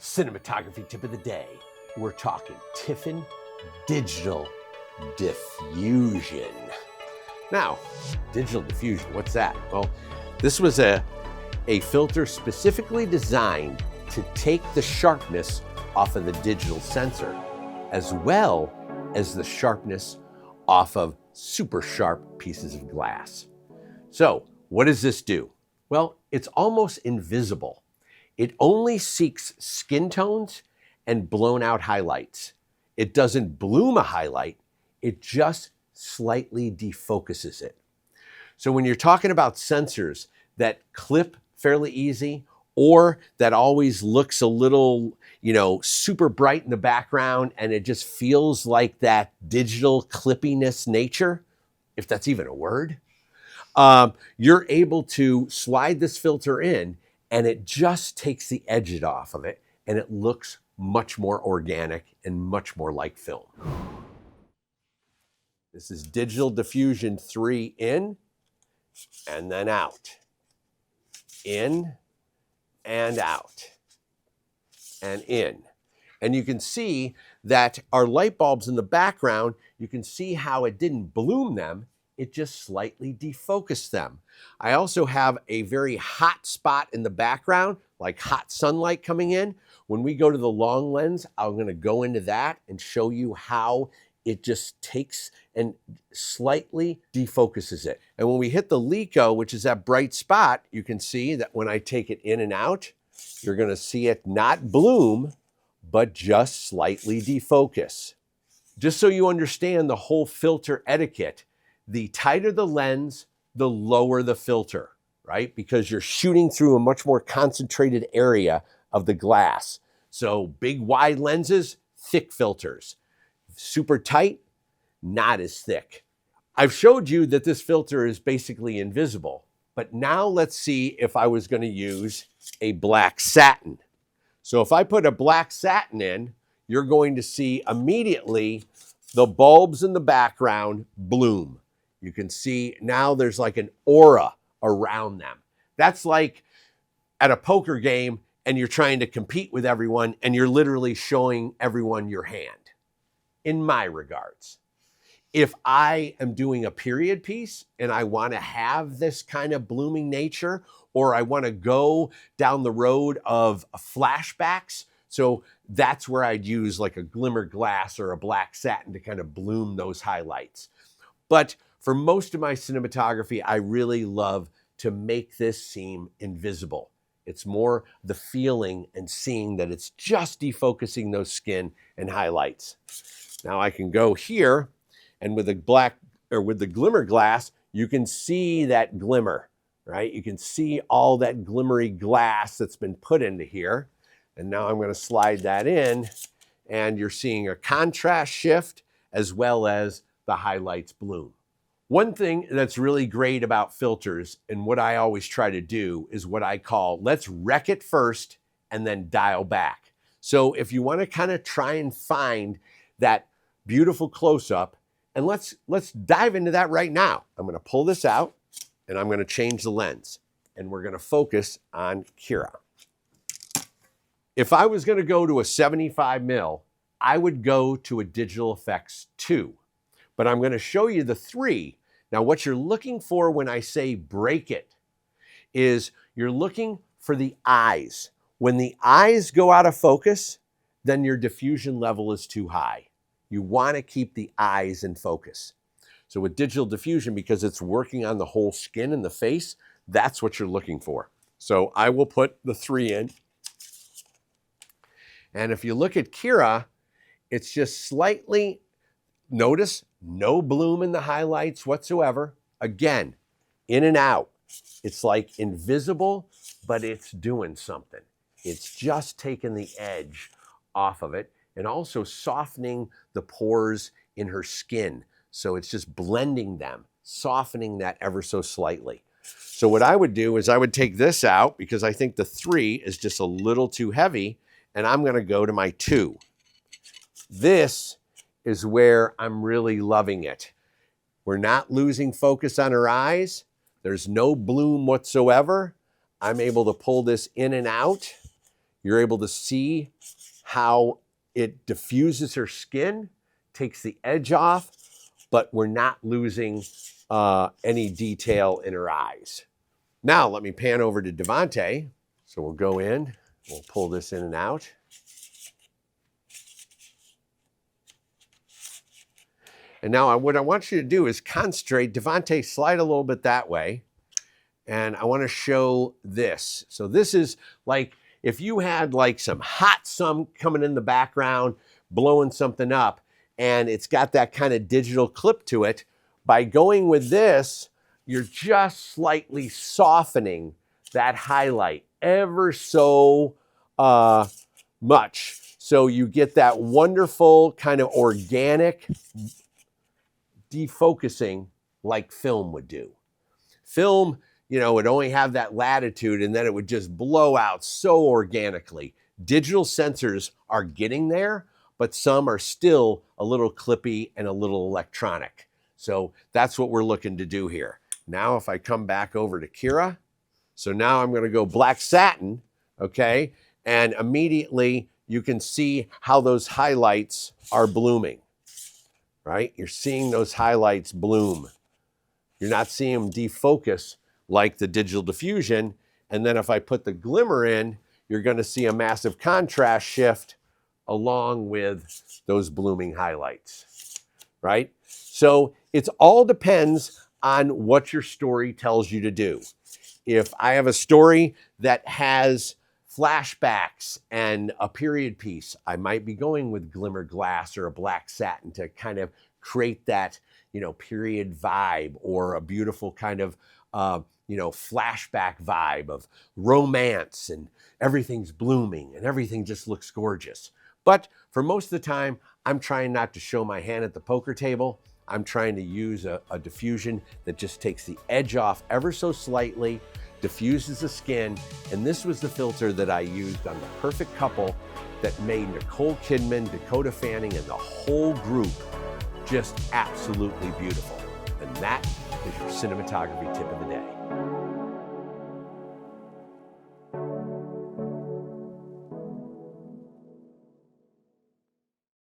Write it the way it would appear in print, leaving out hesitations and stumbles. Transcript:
Cinematography tip of the day. We're talking Tiffen Digital Diffusion. Now, Digital Diffusion, what's that? Well, this was a filter specifically designed to take the sharpness off of the digital sensor, as well as the sharpness off of super sharp pieces of glass. So, what does this do? Well, it's almost invisible. It only seeks skin tones and blown out highlights. It doesn't bloom a highlight, it just slightly defocuses it. So when you're talking about sensors that clip fairly easy, or that always looks a little, super bright in the background and it just feels like that digital clippiness nature, if that's even a word, you're able to slide this filter in and it just takes the edge off of it and it looks much more organic and much more like film. This is Digital Diffusion 3 in and then out. In and out and in. And you can see that our light bulbs in the background, you can see how it didn't bloom them, it just slightly defocused them. I also have a very hot spot in the background, like hot sunlight coming in. When we go to the long lens, I'm gonna go into that and show you how it just takes and slightly defocuses it. And when we hit the LECO, which is that bright spot, you can see that when I take it in and out, you're gonna see it not bloom, but just slightly defocus. Just so you understand the whole filter etiquette, the tighter the lens, the lower the filter, right? Because you're shooting through a much more concentrated area of the glass. So big wide lenses, thick filters. Super tight, not as thick. I've showed you that this filter is basically invisible, but now let's see if I was going to use a black satin. So if I put a black satin in, you're going to see immediately the bulbs in the background bloom. You can see now there's like an aura around them. That's like at a poker game and you're trying to compete with everyone and you're literally showing everyone your hand, in my regards. If I am doing a period piece and I want to have this kind of blooming nature, or I want to go down the road of flashbacks, so that's where I'd use like a glimmer glass or a black satin to kind of bloom those highlights. But for most of my cinematography, I really love to make this seem invisible. It's more the feeling and seeing that it's just defocusing those skin and highlights. Now I can go here, and with the glimmer glass, you can see that glimmer, right? You can see all that glimmery glass that's been put into here. And now I'm going to slide that in, and you're seeing a contrast shift as well as the highlights bloom. One thing that's really great about filters, and what I always try to do, is what I call, let's wreck it first and then dial back. So if you want to kind of try and find that beautiful close-up, and let's dive into that right now. I'm going to pull this out and I'm going to change the lens, and we're going to focus on Kira. If I was going to go to a 75 mil, I would go to a Digital Effects 2, but I'm going to show you the 3. Now, what you're looking for when I say break it is you're looking for the eyes. When the eyes go out of focus, then your diffusion level is too high. You want to keep the eyes in focus. So with Digital Diffusion, because it's working on the whole skin and the face, that's what you're looking for. So I will put the 3 in. And if you look at Kira, it's just slightly, notice no bloom in the highlights whatsoever. Again, in and out. It's like invisible, but it's doing something. It's just taking the edge off of it and also softening the pores in her skin. So it's just blending them, softening that ever so slightly. So what I would do is I would take this out because I think the 3 is just a little too heavy, and I'm going to go to my 2. This is where I'm really loving it. We're not losing focus on her eyes. There's no bloom whatsoever. I'm able to pull this in and out. you're able to see how it diffuses her skin, takes the edge off, but we're not losing any detail in her eyes. Now let me pan over to Devante. So we'll go in, we'll pull this in and out. And now what I want you to do is concentrate. Devante, slide a little bit that way. And I want to show this. So this is like if you had like some hot sun coming in the background, blowing something up, and it's got that kind of digital clip to it. By going with this, you're just slightly softening that highlight ever so much. So you get that wonderful kind of organic defocusing like film would do. Film, would only have that latitude and then it would just blow out so organically. Digital sensors are getting there, but some are still a little clippy and a little electronic. So that's what we're looking to do here. Now if I come back over to Kira, so now I'm going to go black satin, okay? And immediately you can see how those highlights are blooming, right? You're seeing those highlights bloom. You're not seeing them defocus like the digital diffusion. And then if I put the glimmer in, you're going to see a massive contrast shift along with those blooming highlights, right? So it all depends on what your story tells you to do. If I have a story that has flashbacks and a period piece, I might be going with glimmer glass or a black satin to kind of create that, period vibe, or a beautiful kind of, flashback vibe of romance and everything's blooming and everything just looks gorgeous. But for most of the time, I'm trying not to show my hand at the poker table. I'm trying to use a diffusion that just takes the edge off ever so slightly, diffuses the skin, and this was the filter that I used on the perfect couple that made Nicole Kidman, Dakota Fanning, and the whole group just absolutely beautiful. And that is your cinematography tip of the day.